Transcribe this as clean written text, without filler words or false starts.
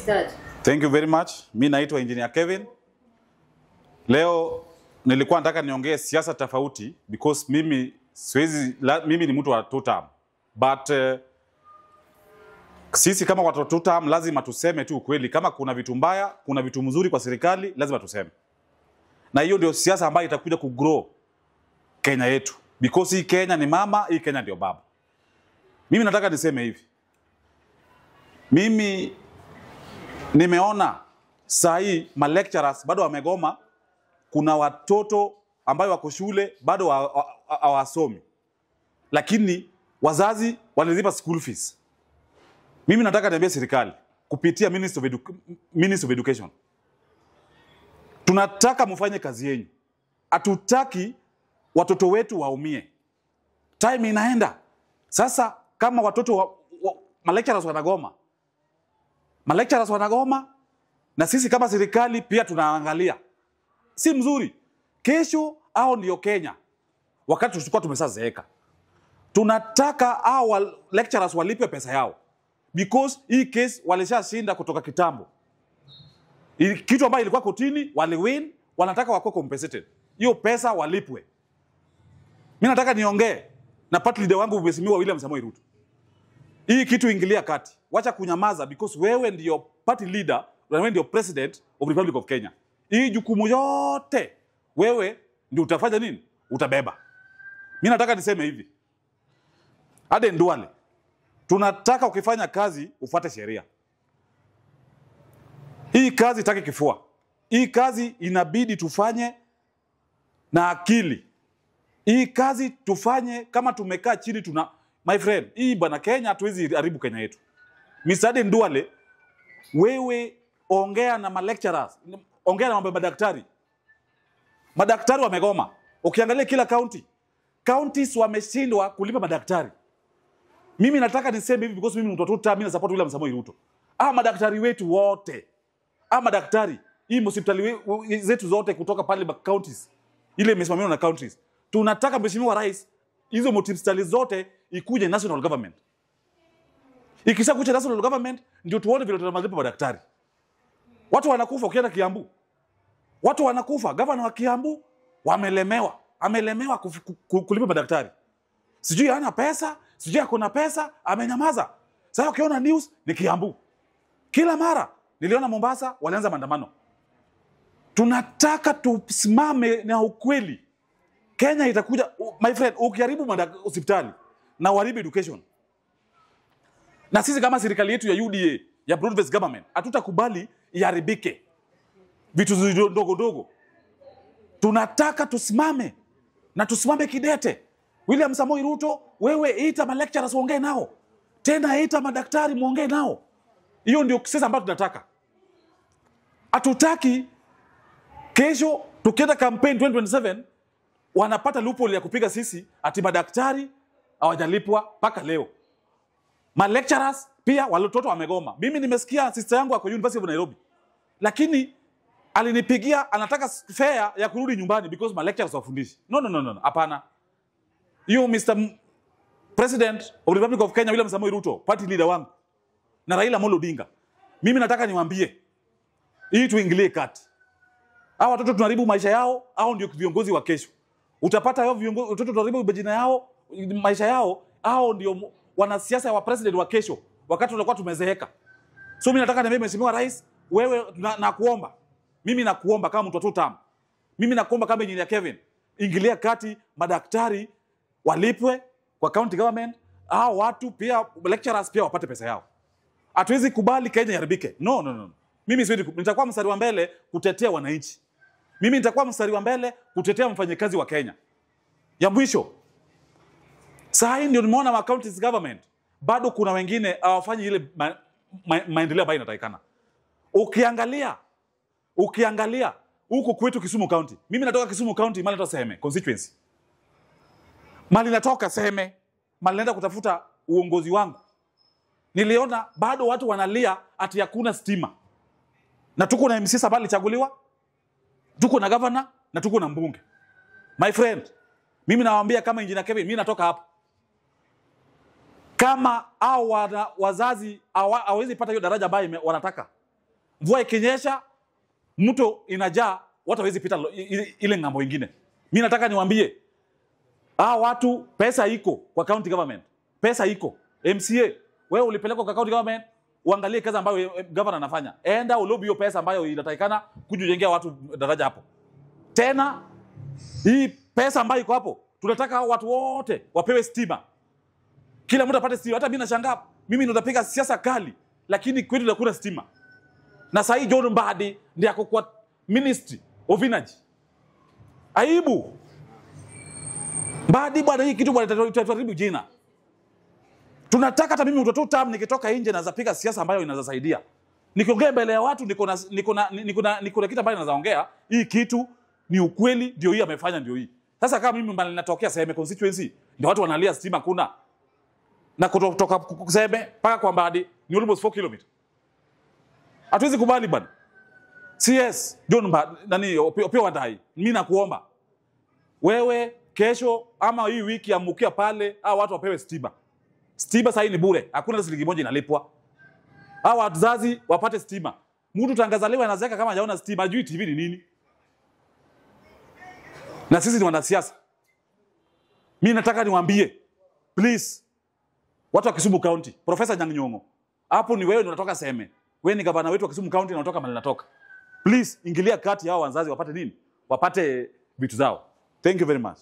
Start. Thank you very much. Mimi naitwa Engineer Kevin. Leo nilikuwa nataka niongee siasa tofauti because mimi ni mtu wa two term. But sisi kama watu wa two term lazima tuseme tu ukweli. Kama kuna vitu mbaya, kuna vitu mzuri kwa serikali, lazima tuseme. Na hiyo ndio siasa ambayo itakuja kugrow Kenya yetu. Because hii Kenya ni mama, hii Kenya ndio baba. Mimi nataka niseme hivi. Mimi nimeona saa hii ma lecturers bado wamegoma. Kuna watoto ambao wako shule bado hawasomi. Lakini wazazi wanalipa school fees. Mimi nataka niambie serikali kupitia Ministry of Education. Tunataka mfanye kazi yenu. Hatutaki watoto wetu waumie. Time inaenda. Sasa kama watoto ma lecturers wanagoma. Ma lecturers wanagoma na sisi kama serikali pia tunaangalia. Si mzuri. Kesho hao ndio Kenya. Wakati tulikuwa tumesazeeka. Tunataka hao lecturers walipe pesa yao. Because hii case walishashinda kutoka kitambo. Kitu ambayo ilikuwa kotini, waliwin, wanataka wakuwe compensated. Hiyo pesa walipwe. Mimi nataka niongee na party leader wangu Mheshimiwa William Samoei Ruto. Hii kitu ingilia kati. Wacha kunyamaza because wewe ndio party leader, wewe ndio president of the Republic of Kenya. Hii jukumu yote wewe ndio utafanya nini? Utabeba. Mimi nataka niseme hivi. Aden Duale. Tunataka ukifanya kazi ufuate sheria. Hii kazi itaki kifua. Hii kazi inabidi tufanye na akili. Hii kazi tufanye kama tumekaa chini my friend, hii bana Kenya hatuwezi haribu Kenya yetu. Mr. Aden Duale, wewe ongea na ma lecturers, ongea na madaktari. Madaktari wamegoma. Ukiangalia kila counties wameshindwa kulipa madaktari. Mimi nataka niseme hivi because mimi mtu tuta mimi na support William Samoei Ruto. Madaktari wetu wote. Madaktari, hii hospitali zetu zote kutoka pale counties. Ile imesimamiwa na counties. Tunataka Mheshimiwa Rais hizo hospitali zote ikuje national government. Ikisha kuja national government ndio tuone vile tunamalipa madaktari. Watu wanakufa ukienda Kiambu. Watu wanakufa, governor wa Kiambu wamelemewa. Amelemewa kulipa madaktari. Sijui hana pesa, sijui hakuna pesa, amenyamaza. Sasa ukiona news ni Kiambu. Kila mara niliona Mombasa walianza maandamano. Tunataka tusimame na ukweli. Kenya itakuja, my friend, ukiharibu hospitali na uharibu education. Na sisi kama serikali yetu ya UDA, ya broad-based government, hatutakubali iharibike. Vitu ndogo ndogo. Tunataka tusimame na tusimame kidete. William Samoei Ruto, wewe ita ma lecturers muongee nao. Tena ita madaktari muongee nao. Hiyo ndio sasa ambayo tunataka. Hatutaki kesho tukienda campaign 2027 wanapata loophole ya kupiga sisi ati madaktari hawajalipwa mpaka leo. Ma lecturers pia watoto wamegoma. Mimi nimesikia sister yangu ako University of Nairobi. Lakini alinipigia anataka fare ya kurudi nyumbani because ma lecturers wafundishi. No. Hapana. You Mr. President of the Republic of Kenya William Samoei Ruto, party leader wangu na Raila Amolo Odinga. Mimi nataka niwaambie hii tuingilie kati. Hao watoto tunaharibu maisha yao, hao ndio viongozi wa kesho. Utapata hao viongozi watoto tunaharibu majina yao, maisha yao, hao ndio wanasiasa wa president wa kesho wakati tutakuwa tumezeeka. So mimi nataka niambie Mheshimiwa Rais, wewe nakuomba. Mimi nakuomba kama mtu wa two term. Mimi nakuomba kama Engineer Kevin, ingilia kati madaktari walipwe kwa county government, hao watu pia lecturers pia wapate pesa yao. Hatuwezi kubali Kenya iharibike. No. Mimi nitakuwa mstari wa mbele kutetea wananchi. Mimi nitakuwa mstari wa mbele kutetea mfanyakazi wa Kenya. Ya mwisho. Sasa hii ndio nimeona wa county government bado kuna wengine hawafanyi ile maendeleo ambayo inatakikana. Ukiangalia huko kwetu Kisumu County. Mimi natoka Kisumu County, mali natoka Seheme constituency. Mali natoka Seheme, mali naenda kutafuta uongozi wangu. Niliona bado watu wanalia ati hakuna stima. Na tuko na MC Sabali alichaguliwa, tuko na governor na tuko na mbunge. My friend, mimi nawaambia kama Engineer Kevin, mimi natoka hapa. Kama wazazi hawezi pata hiyo daraja ambayo wanataka, mvua ikinyesha mto inajaa, watu hawezi pita ile ngambo nyingine. Mimi nataka niwaambie watu, pesa iko kwa county government. Pesa iko. MCA, wewe ulipeleka kwa county government, uangalie kazi ambayo governor anafanya. Enda ulobi hiyo pesa ambayo inatakikana kujengea watu daraja hapo. Tena hii pesa ambayo iko hapo, tunataka watu wote wapewe stima. Kila mtu apate stima. Hata mimi nashangaa, mimi ndo napiga siasa kali, lakini kwetu hakuna stima. Na sasa hii John Mbadi ndiye ako kwa Ministry of Energy. Aibu. Mbadi bwana, hii kitu bwana itaharibu jina. Tunataka hata mimi mtoto tam nikitoka nje na zapiga siasa ambayo inazasaidia. Nikiongea mbele ya watu niko na kitu ambacho nazaongea, hii kitu ni ukweli, ndio hii amefanya, ndio hii. Sasa kama mimi mbali natokea Seme constituency, ndio watu wanalia stima kuna. Na kutoka Seme mpaka kwa Mbadi ni almost 4 km. Hatuwezi kubali bwana. CS John Mbadi nani Opiyo Wandayi, mimi nakuomba wewe kesho ama hii wiki amukia pale watu wapewe stima. Stima sasa ni bure, hakuna shilingi moja inalipwa. Wazazi wapate stima. Mtu tangazaliwa anazeka kama hajaona stima, hajui TV ni nini. Na sisi ni wanasiasa. Mimi nataka niwaambie, please, watu wa Kisumu County, Professor Anyang' Nyong'o, hapo ni wewe ndio unatoka Seme. Wewe ni gavana wetu wa Kisumu County na unatoka mahali natoka. Please, ingilia kati hao wazazi wapate nini? Wapate vitu zao. Thank you very much.